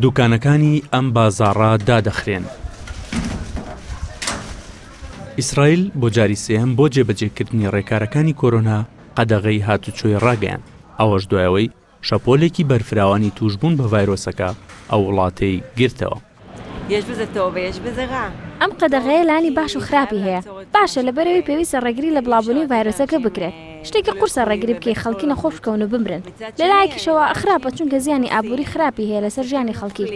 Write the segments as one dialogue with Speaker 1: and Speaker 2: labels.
Speaker 1: دوکانەکانی ئەم بازاڕە دادەخرێن. ئیسرائیل بۆ جاری سێهەم بۆ جێبەجێکردنی ڕێکارەکانی کۆرۆنا قەدەغەی هاتوچۆی ڕاگەیاند. ئەوەش دوایەوەی شەپۆلێکی بەرفراوانی توشبوون بە ڤایرۆسەکە ئەو وڵاتەی گرتەوە.
Speaker 2: ئەم قەدەغەیە لانی باش و خراپی هەیە. باشە لەبەرەوەی پێویستە ڕێگری لە بڵاوبوونی ڤایرۆسەکە بکرێت. شتێکی قورسە ڕێگری بکەی خەڵکی نەخۆش بکەون و بمرن. لەلایەکیشەوە خراپە چونکە زیانی ئابووری خراپی هەیە لەسەر ژیانی خەڵکی.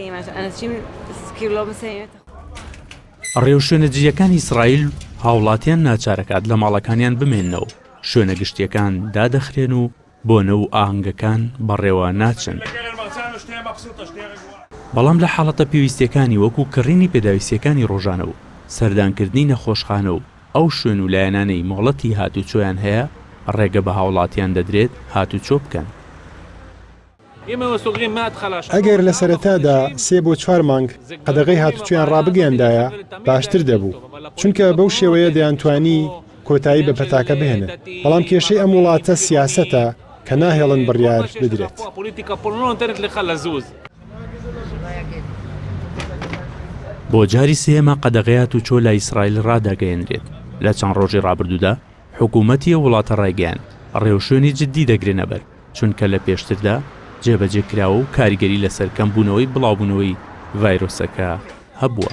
Speaker 1: ڕێوشوێنە جیەکانی ئیسرائیل هاوڵاتیان ناچارەکات لە ماڵەکانیان بمێننەوە. شوێنە گشتیەکان دادەخرێن و بۆنە و ئاهەنگەکان بەڕێوە ناچن. بەڵام لە حاڵەتە پێویستیەکانی وەکو کڕینی پێداویستیەکانی ڕۆژانە و سەردانکردنی نەخۆشخانە و ئەو شوێن و لایەنانەی مۆڵەتی هاتوچۆیان هەیە ڕێگە بە هاوڵاتیان دەدرێت هاتوچۆ بکەن.
Speaker 3: ئەگەر لە سەرەتادا 3 بۆ 4 مانگ قەدەغەی هاتوچۆیان ڕابگەیاندایە باشتر دەبوو، چونکە بەو شێوەیە دەیانتوانی کۆتایی بە پەتاکە بهێنن. بەڵام کێشەی ئەم وڵاتە سیاسەتە کە ناهێڵن بڕیار بدرێت.
Speaker 1: بۆ جاری سێمە قەدەغەی هاتوچۆ لە ئیسرائیل ڕاداگەیەنرێت. لە چەند ڕۆژی ڕابردوودا حکوومەتی وڵاتە ڕایگەیاند ڕێوشوێنی جددی دەگرێنە بەر، چونکە لە پێشتردا جێبەجێکراوە و کاریگەری لەسەر کەمبوونەوەی بڵاوبوونەوەی ڤایرۆسەکە هەبووە.